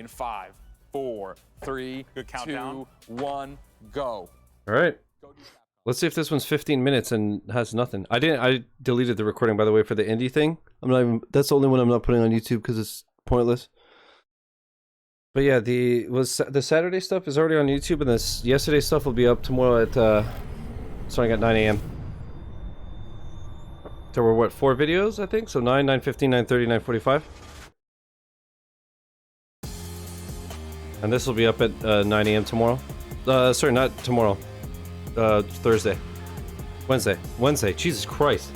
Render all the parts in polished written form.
In 5, 4, 3, Good countdown. 2, 1, go. All right. Let's see if this one's 15 minutes and has nothing. I deleted the recording, by the way, for the indie thing. I'm not even, that's the only one I'm not putting on YouTube because it's pointless. But yeah, the Saturday stuff is already on YouTube, and this yesterday stuff will be up tomorrow at starting at 9 a.m. There were what, 4 videos, I think? So 9, 9:15, 9:30, 9:45. And this will be up at 9 a.m. tomorrow. Sorry, not tomorrow. Thursday. Wednesday. Jesus Christ.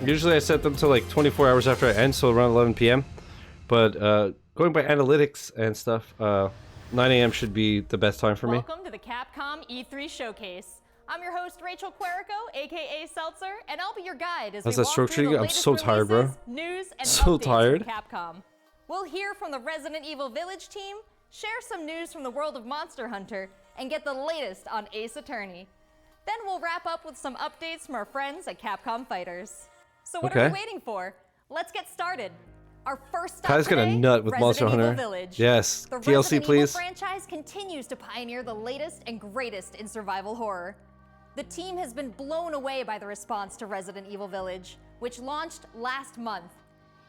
Usually I set them to like 24 hours after I end, so around 11 p.m. But going by analytics and stuff, 9 a.m. should be the best time for me. Welcome to the Capcom E3 Showcase. I'm your host, Rachel Querico, aka Seltzer, and I'll be your guide as we that walk stroke through the trigger? I'm latest so tired, bro. releases, news, and So updates tired. from Capcom. We'll hear from the Resident Evil Village team, share some news from the world of Monster Hunter, and get the latest on Ace Attorney. Then we'll wrap up with some updates from our friends at Capcom Fighters. So what are we waiting for? Let's get started. Our first stop Kai's today, gonna nut with Monster Resident Evil Hunter. Village. Yes, The DLC Resident please. Evil franchise continues to pioneer the latest and greatest in survival horror. The team has been blown away by the response to Resident Evil Village, which launched last month.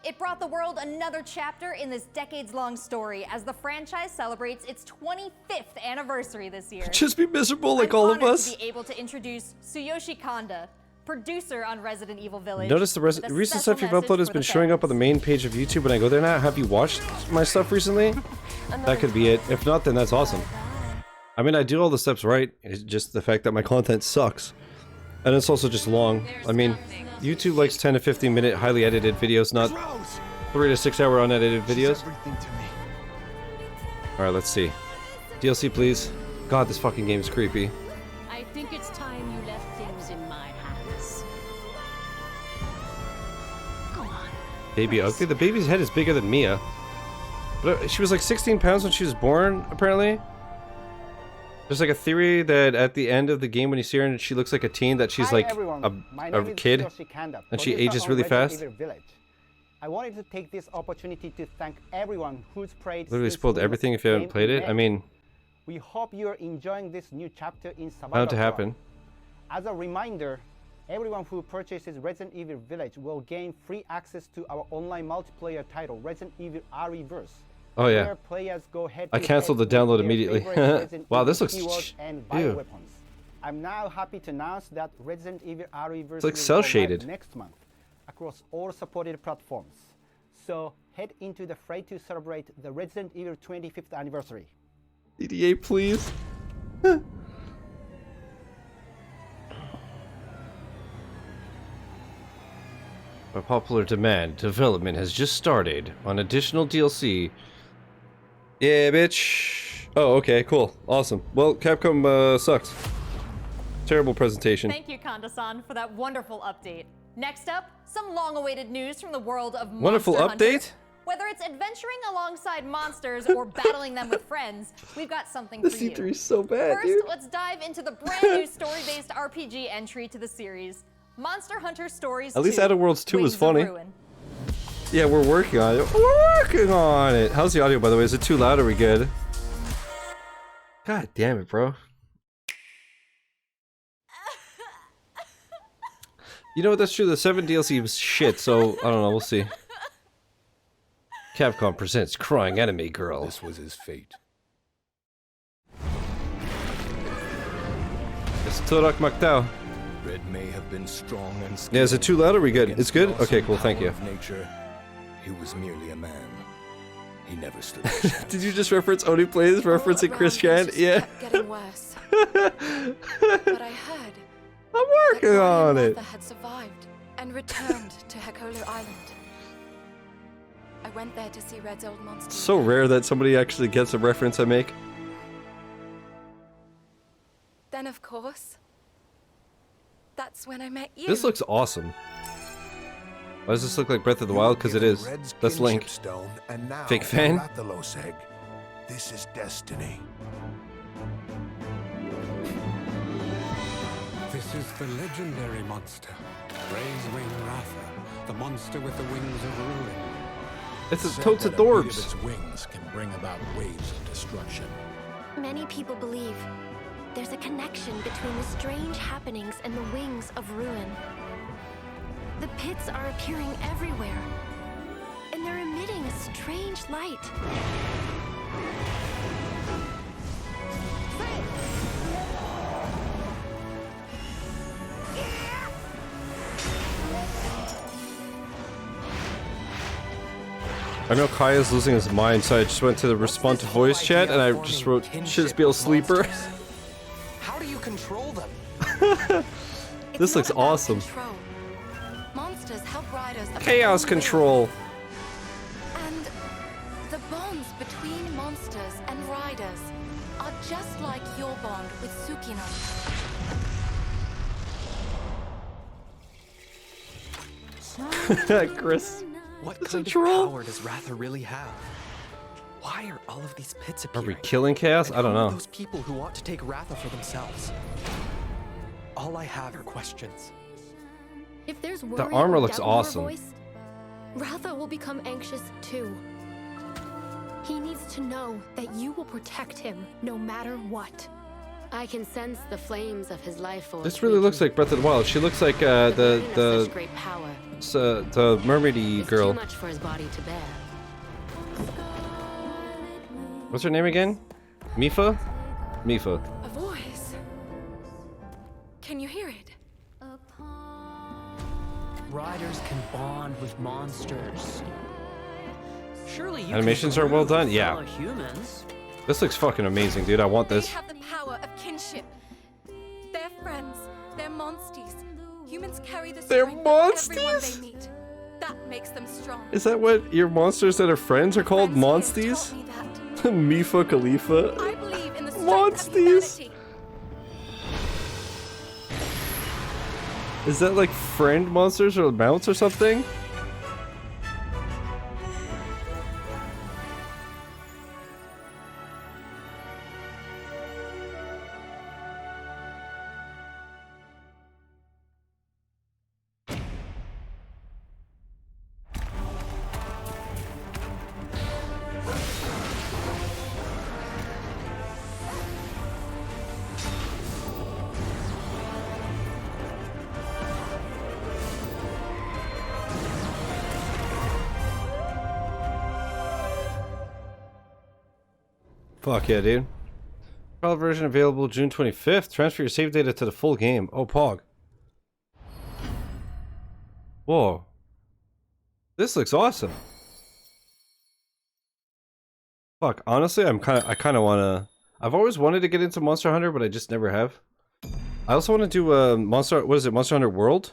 It brought the world another chapter in this decades-long story as the franchise celebrates its 25th anniversary this year. Just be miserable like I'm all of honored us. to be able to introduce Tsuyoshi Kanda, producer on Resident Evil Village. Notice the with a recent special stuff you've message uploaded has for been the showing up on the fans. main page of YouTube when I go there now. Have you watched my stuff recently? That could be it. If not, then that's awesome. I mean, I do all the steps right. It's just the fact that my content sucks. And it's also just long. I mean, YouTube likes 10 to 15 minute highly edited videos, not 3 to 6 hour unedited videos. Alright, let's see. DLC, please. God, this fucking game is creepy. I think it's time you left things in my hands. Go on. Baby ugly? The baby's head is bigger than Mia. But she was like 16 pounds when she was born, apparently. There's like a theory that at the end of the game when you see her and she looks like a teen, that she's like a kid and she ages really fast. I wanted to take this opportunity to thank everyone who's prayed. Literally spoiled everything if you haven't played it. I mean, we hope you're enjoying this new chapter in survival. bound to happen. As a reminder, everyone who purchases Resident Evil Village will gain free access to our online multiplayer title, Resident Evil ReVerse. Oh yeah. Where players go head I to canceled the head with download their immediately. favorite Resident Wow, Evil this looks heroes and ew. bioweapons. I'm now happy to announce that Resident Evil ReVerse It's like will cell go live shaded. next month across all supported platforms. So head into the fray to celebrate the Resident Evil 25th anniversary. EDA, please. By popular demand, development has just started on additional DLC. Yeah, bitch. Oh, okay, cool. Awesome. Well, Capcom sucks. Terrible presentation. Thank you, Kanda-san, for that wonderful update. Next up, some long-awaited news from the world of Wonderful Monster Hunter. update? Whether it's adventuring alongside monsters or battling them with friends, we've got something for The you. C3 is so bad, First, dude. let's dive into the brand new story-based RPG entry to the series, Monster Hunter Stories 2. At least Outer Worlds 2 was Wings of funny. Ruin. Yeah, we're working on it. We're working on it. How's the audio, by the way? Is it too loud or are we good? God damn it, bro. You know what? That's true. The 7 DLC was shit, so I don't know. We'll see. Capcom presents Crying Anime Girl. This was his fate. It's Turok Maktao. Red may have been strong and skilled. Yeah, is it too loud or are we good? Against It's good? the awesome Okay, cool. Thank power you. of nature, he was merely a man. He never stood a chance. Did you just reference Oni Plays referencing Chris Chan? Yeah. Getting worse. But I heard I'm working that on Ryan it. Martha had survived and returned to Hekolo Island. I went there to see Red's old monster. So rare that somebody actually gets a reference I make. Then, of course, that's when I met you. This looks awesome. Why does this look like Breath of the Wild? Because it is. That's Link. Stone, and now Fake fan? Rathalos egg. This is destiny. This is the legendary monster, Ray's Wing Ratha, the monster with the wings of ruin. It's said totes that of a beat of Dorbs. its wings can bring about waves of destruction. Many people believe there's a connection between the strange happenings and the wings of ruin. The pits are appearing everywhere, and they're emitting a strange light. I know Kaya's losing his mind, so I just went to the respond to voice chat and I just wrote Shizbiel Sleeper. How do you control them? This looks awesome. Control. Monsters help riders of Chaos their own control. will. And the bonds between monsters and riders are just like your bond with Tsukino. Chris. What It's kind a of troll. power does Ratha really have? Why are all of these pits Are appearing? we killing Chaos? And I don't who are know. those people who want to take Ratha for themselves? All I have are questions. If there's The worry armor or looks doubt in your awesome. voice, Ratha will become anxious too. He needs to know that you will protect him no matter what. I can sense the flames of his life force. This really looks like Breath of the Wild. She looks like burden of the such great power. the mermaidy It's girl. too much for his body to bear. What's her name again? Mifa? Mifa. A voice. Can you hear it? Riders can bond with monsters. Surely you Animations can are well groove done? with Yeah. fellow humans. This looks fucking amazing, dude. I want They this. have the power of kinship. They're friends. They're monsties. Humans carry the They're strength of everyone monsties? they meet. That makes them strong. Is that what your monsters that are friends are called? Friends here Monsties? taught me that. Mifa Khalifa? I believe in the strength Monsties? of humanity. Is that like friend monsters or mounts or something? Fuck yeah, dude. Trial version available June 25th. Transfer your save data to the full game. Oh, Pog. Whoa. This looks awesome. Fuck, honestly, I kind of want to... I've always wanted to get into Monster Hunter, but I just never have. I also want to do what is it, Monster Hunter World?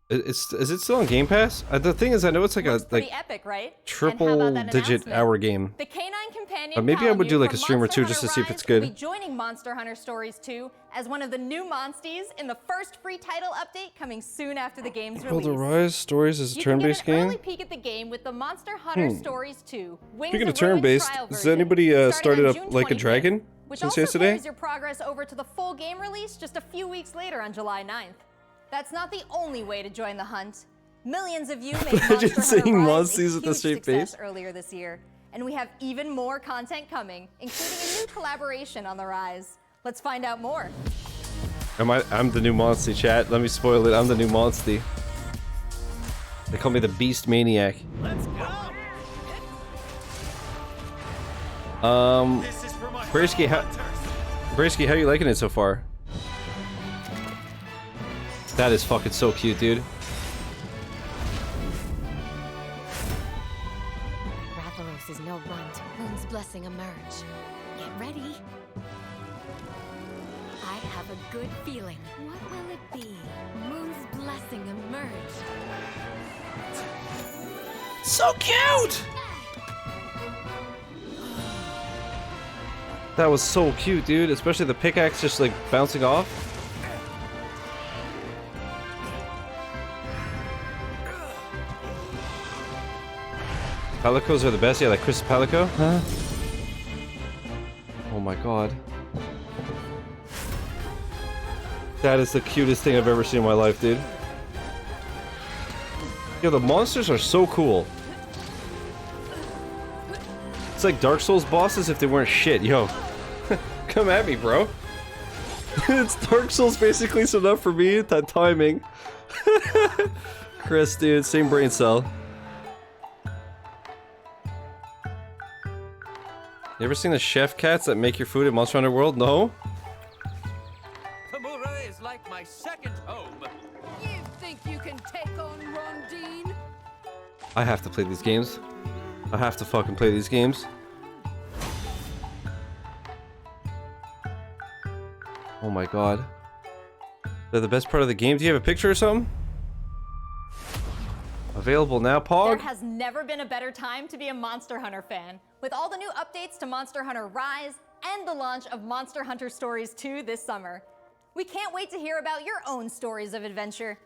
Is it still on Game Pass? The thing is, I know it's like Looks a pretty epic, right? And how triple about that digit announcement? hour game. The Canine Companion But maybe I would do Palamute like a from stream or Monster two just to see if Hunter it's Rise will good. be joining Monster Hunter Stories 2 as one of the new monsties in the first free title update coming soon after the game's Elder release. Rise Stories is a You can turn-based get an game. early peek at the game with the Monster Hunter Stories 2 Wings Speaking of of Ruin turn-based, trial has version, anybody starting started on up June Like a 25th, Dragon which since also yesterday? carries your progress over to the full game release just a few weeks later on July 9th. That's not the only way to join the hunt. Millions of you made Imagine Monster Hunter seeing Rise Monsties a with a huge straight success face. earlier this year, and we have even more content coming, including a new collaboration on the Rise. Let's find out more. I'm the new Monsty, chat. Let me spoil it. I'm the new Monsty. They call me the Beast Maniac. Let's go. Bracey, how you liking it so far? That is fucking so cute, dude. Rathalos is no runt. Moon's blessing emerge. Get ready. I have a good feeling. What will it be? Moon's blessing emerge. So cute! That was so cute, dude. Especially the pickaxe just like bouncing off. Palicos are the best. Yeah, like Chris Palico. Huh? Oh my god. That is the cutest thing I've ever seen in my life, dude. Yo, the monsters are so cool. It's like Dark Souls bosses if they weren't shit. Yo, come at me, bro. It's Dark Souls basically, so enough for me. That timing. Chris, dude, same brain cell. You ever seen the chef cats that make your food in Monster Hunter World? No? Hamura is like my second home. You think you can take on Rondine? I have to play these games. I have to fucking play these games. Oh my god. They're the best part of the game. Do you have a picture or something? Available now, Pog? There has never been a better time to be a Monster Hunter fan. With all the new updates to Monster Hunter Rise and the launch of Monster Hunter Stories 2 this summer. We can't wait to hear about your own stories of adventure.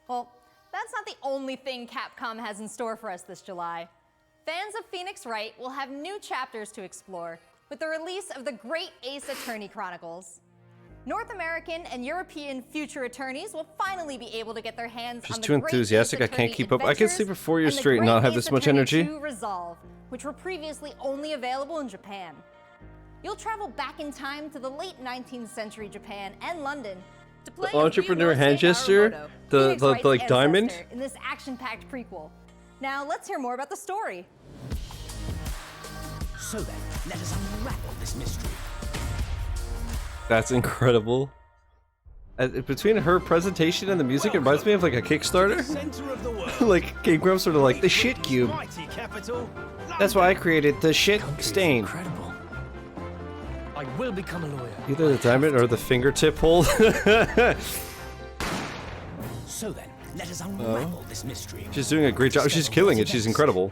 Well, that's not the only thing Capcom has in store for us this July. Fans of Phoenix Wright will have new chapters to explore with the release of the Great Ace Attorney Chronicles. North American and European future attorneys will finally be able to get their hands She's on the too Great enthusiastic. Ace I can't keep up. I Attorney can sleep for 4 years Adventures straight and not have Great this Ace much Attorney energy. 2 Resolve, which were previously only available in Japan. You'll travel back in time to the late 19th century Japan and London to play The entrepreneur hand gesture? The like diamond? in this action-packed prequel. Now let's hear more about the story. So then, let us unravel this mystery. That's incredible. Between her presentation and the music, it reminds me of like a Kickstarter. Like Game Grumps sort of like the shit cube. That's why I created the shit stain. Incredible. I will become a lawyer. Either the diamond or the fingertip hole. So then, let us unravel this mystery. She's doing a great job. She's killing it. She's incredible.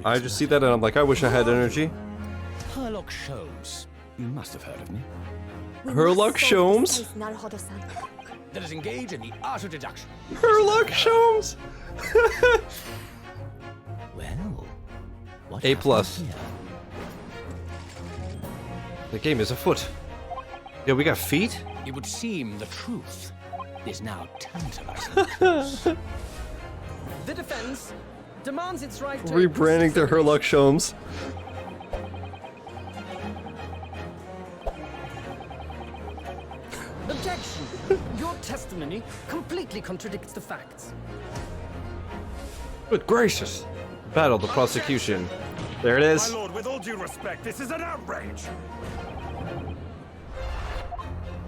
I just see that and I'm like, I wish I had energy. Herlock Sholmes. You must have heard of me. Herlock Sholmes? Let us engage in the art of deduction. Herlock Sholmes? Well, what A+. happens here? The game is afoot. Yo, we got feet? It would seem the truth is now tantalizing. The defense demands its right to Rebranding to Herlock Sholmes. Objection! Your testimony completely contradicts the facts. Good gracious. Battle the prosecution. There it is. My lord, with all due respect, this is an outrage.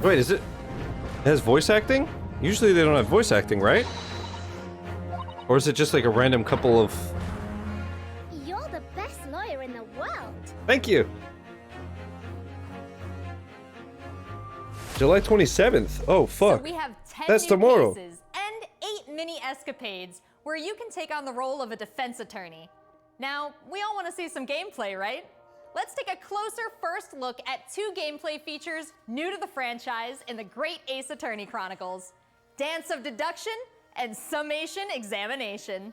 Wait, is it? It has voice acting? Usually they don't have voice acting, right? Or is it just like a random couple of... You're the best lawyer in the world. Thank you. July 27th. Oh, fuck. So we have 10 That's new tomorrow. cases and 8 mini escapades where you can take on the role of a defense attorney. Now, we all want to see some gameplay, right? Let's take a closer first look at 2 gameplay features new to the franchise in the Great Ace Attorney Chronicles: Dance of Deduction and Summation Examination.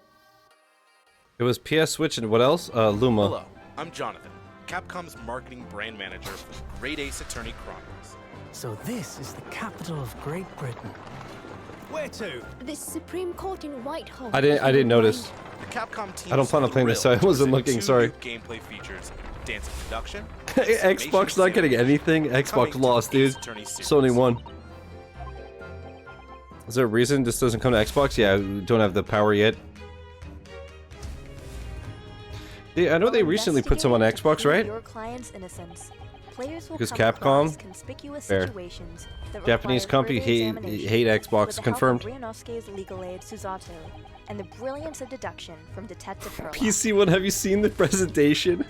It was PS Switch and what else? Luma. Hello, I'm Jonathan, Capcom's marketing brand manager for the Great Ace Attorney Chronicles. So this is the capital of Great Britain. Where to? The Supreme Court in Whitehall. I didn't notice. The Capcom team I don't plan on playing this, so I wasn't looking, sorry. Gameplay features: Dance of Deduction. Xbox not getting anything? Xbox lost, dude. Sony won. Is there a reason this doesn't come to Xbox? Yeah, we don't have the power yet. Yeah, I know they recently put some on Xbox, right? Your client's innocence. Players will Because come across Capcom? conspicuous Fair. situations that Japanese require company further hate examination Xbox, with the confirmed. help of Ryunosuke's legal aid Susato and the brilliance of deduction from Detective Herlock. PC one, have you seen the presentation?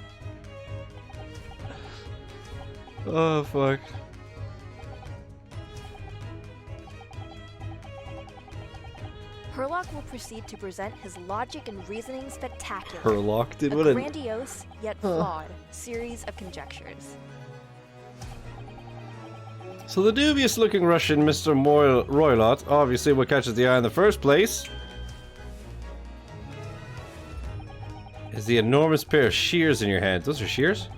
Oh, fuck. Herlock will proceed to present his logic and reasoning spectacular. Herlock, dude, a what a- grandiose yet flawed series of conjectures. So the dubious-looking Russian Mr. Roylott, obviously what catches the eye in the first place, is the enormous pair of shears in your hand. Those are shears?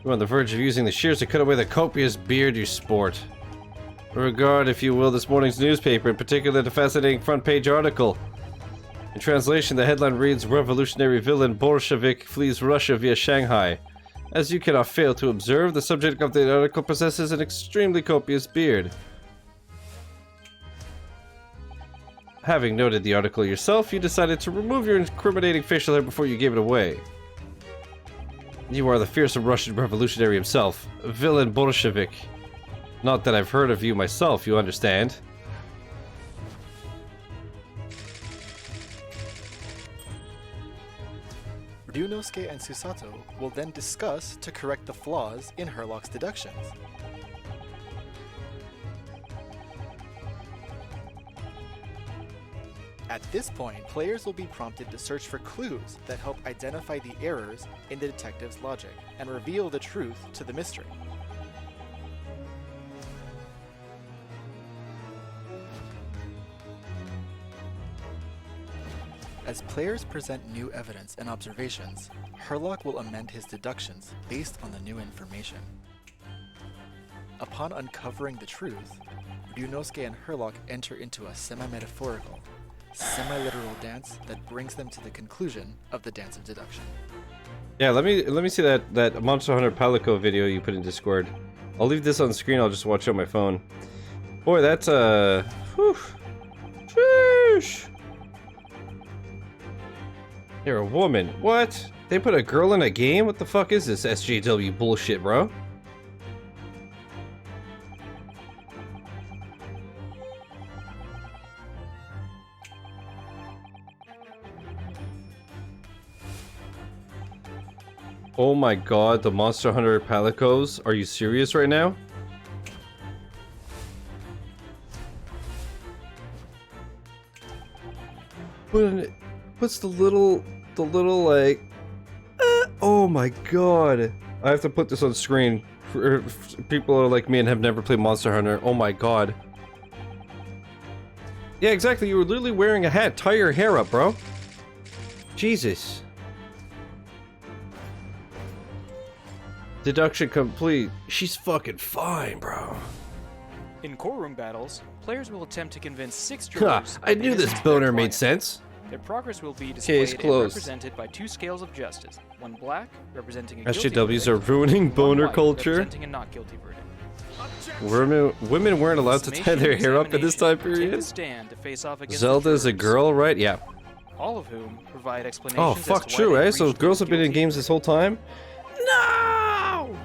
You're on the verge of using the shears to cut away the copious beard you sport. Regard, if you will, this morning's newspaper, in particular the fascinating front-page article. In translation, the headline reads, Revolutionary villain Bolshevik flees Russia via Shanghai. As you cannot fail to observe, the subject of the article possesses an extremely copious beard. Having noted the article yourself, you decided to remove your incriminating facial hair before you gave it away. You are the fearsome Russian revolutionary himself, villain Bolshevik. Not that I've heard of you myself, you understand. Ryunosuke and Susato will then discuss to correct the flaws in Herlock's deductions. At this point, players will be prompted to search for clues that help identify the errors in the detective's logic and reveal the truth to the mystery. As players present new evidence and observations, Herlock will amend his deductions based on the new information. Upon uncovering the truth, Ryunosuke and Herlock enter into a semi-metaphorical, semi-literal dance that brings them to the conclusion of the dance of deduction. Yeah, let me see that Monster Hunter Palico video you put in Discord. I'll leave this on screen, I'll just watch it on my phone. Boy, that's whew. Sheesh. You're a woman. What? They put a girl in a game? What the fuck is this SJW bullshit, bro? Oh my god, the Monster Hunter Palicos. Are you serious right now? What's the little like... oh my god. I have to put this on screen for people who are like me and have never played Monster Hunter. Oh my god. Yeah, exactly. You were literally wearing a hat. Tie your hair up, bro. Jesus. Deduction complete. She's fucking fine, bro. In courtroom battles, players will attempt to convince 6 Ha, jurors. I knew this boner made sense. Their progress will be Case displayed and closed. represented by 2 scales of justice. One black, representing a SJWs guilty are verdict, ruining one boner white, culture. representing a not guilty verdict. Women weren't allowed to tie their hair up in this time Take the period. stand to face off against Zelda the is a jurors, girl, right? Yeah. all of whom provide explanations. Oh, as fuck, to why true, they eh? So reached girls those have been in guilty games this whole time? No!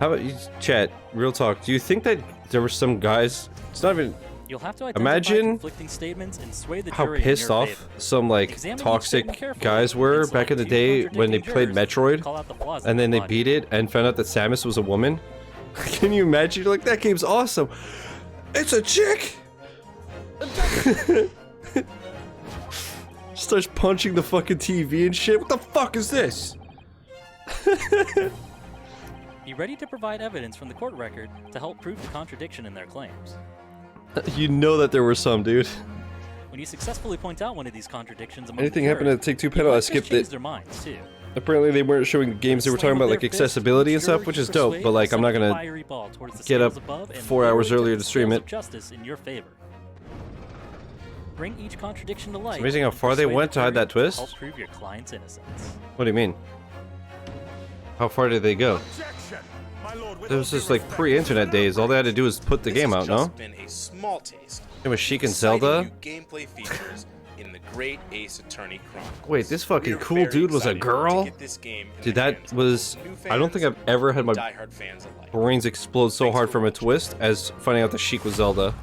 How about you, chat, real talk, do you think that there were some guys, it's not even... You'll have to identify Imagine conflicting statements and sway the how jury in pissed your off favor. some, like, Examine each toxic statement carefully guys were and back in the select day two when they played contradicting jurors, Metroid, call out the flaws in and then their they beat it and found out that Samus was a woman? Can you imagine? You're like, that game's awesome. It's a chick! Starts punching the fucking TV and shit. What the fuck is this? Be ready to provide evidence from the court record to help prove the contradiction in their claims. You know that there were some, dude. When you successfully point out one of these contradictions among Anything the happened jury, at Take-Two you panel, I might skipped change it. their minds too. Apparently they weren't showing the games, they were talking about like accessibility and stuff, which is dope, but like I'm not gonna get up 4 hours earlier to stream it. Justice in your favor. Bring each contradiction to light. It's amazing how and far they persuade went the to hide jury that twist. Help prove your client's innocence. What do you mean? How far did they go? It was just like pre-internet days. All they had to do was put the game out, no? Been a small taste. It was Sheik and Exciting Zelda? new gameplay features in the Great Ace Attorney Chronicles. Wait, this fucking We're cool very dude was a excited to girl? get this game in Dude, the that hands of was... new I don't think I've ever had my diehard fans alike. brains explode so hard from a twist as finding out that Sheik was Zelda.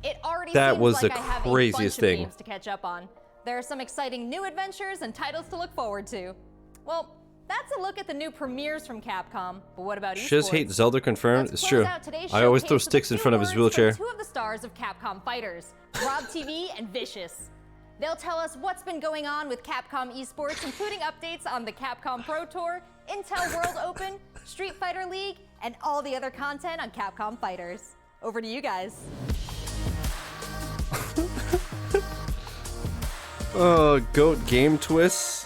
It already That seems was like the I have craziest a bunch thing. of games to catch up on. There are some exciting new adventures and titles to look forward to. Well, that's a look at the new premieres from Capcom. But what about Shiz esports? hate Zelda confirmed. It's Close true. out today's I always throw showcase with a sticks in few front of his words wheelchair. from two of the stars of Capcom Fighters, Rob TV and Vicious. They'll tell us what's been going on with Capcom esports, including updates on the Capcom Pro Tour, Intel World Open, Street Fighter League, and all the other content on Capcom Fighters. Over to you guys. Goat game twists.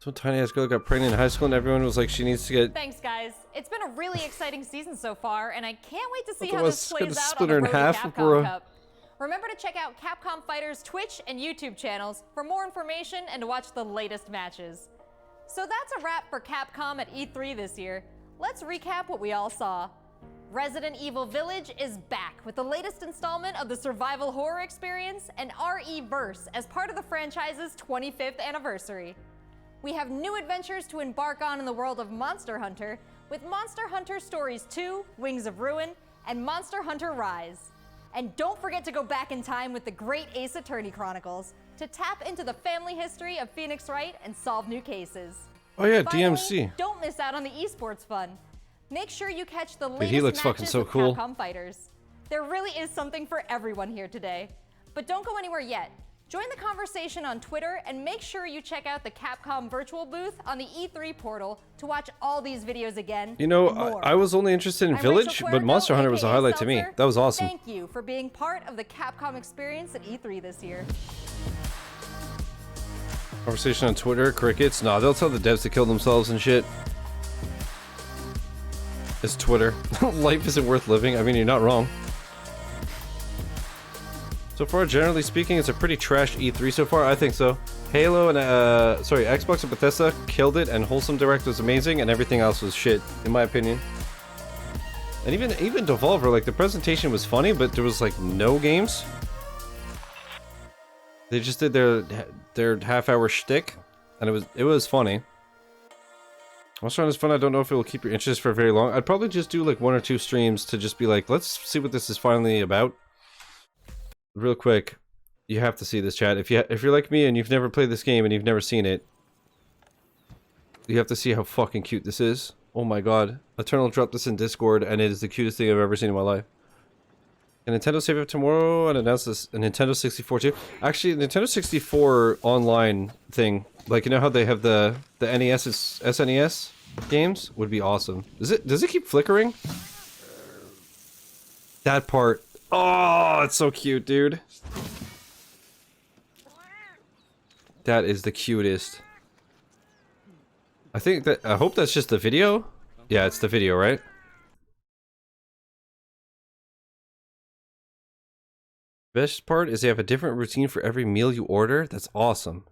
So tiny ass girl got pregnant in high school and everyone was like she needs to get. Thanks, guys. It's been a really exciting season so far, and I can't wait to see how Otherwise, this it's gonna plays out on split the her in road to half, Capcom bruh. Cup. Remember to check out Capcom Fighters' Twitch and YouTube channels for more information and to watch the latest matches. So that's a wrap for Capcom at E3 this year. Let's recap what we all saw. Resident Evil Village is back with the latest installment of the survival horror experience and RE-Verse as part of the franchise's 25th anniversary. We have new adventures to embark on in the world of Monster Hunter with Monster Hunter Stories 2, Wings of Ruin, and Monster Hunter Rise. And don't forget to go back in time with the great Ace Attorney Chronicles to tap into the family history of Phoenix Wright and solve new cases. Oh yeah, Finally, DMC. don't miss out on the esports fun. Make sure you catch the latest he looks matches fucking so with cool. Capcom Fighters. There really is something for everyone here today. But don't go anywhere yet. Join the conversation on Twitter and make sure you check out the Capcom virtual booth on the E3 portal to watch all these videos again. You know, and more. I was only interested in I'm Village, Rachel but Cuervo, Monster Hunter was a aka highlight to me. Seltzer. That was awesome. Thank you for being part of the Capcom experience at E3 this year. Conversation on Twitter, crickets. Nah, they'll tell the devs to kill themselves and shit. It's Twitter. Life isn't worth living. I mean, you're not wrong. So far, generally speaking, it's a pretty trash E3 so far. I think so. Halo and Xbox and Bethesda killed it, and Wholesome Direct was amazing, and everything else was shit, in my opinion. And even Devolver, like the presentation was funny, but there was like no games. They just did their half-hour shtick, and it was funny. Monster Hunter is fun. I don't know if it will keep your interest for very long. I'd probably just do like 1 or 2 streams to just be like, let's see what this is finally about. Real quick, you have to see this, chat. If you're like me and you've never played this game and you've never seen it, you have to see how fucking cute this is. Oh my god. Eternal dropped this in Discord, and it is the cutest thing I've ever seen in my life. Can Nintendo save it tomorrow and announce this a Nintendo 64 too? Actually, Nintendo 64 online thing, like you know how they have the NES SNES games, would be awesome. Does it keep flickering? That part. Oh, it's so cute, dude. That is the cutest. I hope that's just the video. Yeah, it's the video, right? Best part is they have a different routine for every meal you order. That's awesome.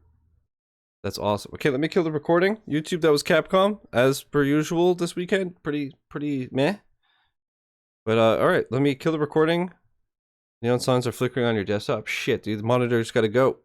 That's awesome. Okay, let me kill the recording. YouTube, that was Capcom, as per usual this weekend. Pretty meh. But alright, let me kill the recording. Neon signs are flickering on your desktop. Shit, dude, the monitor's gotta go.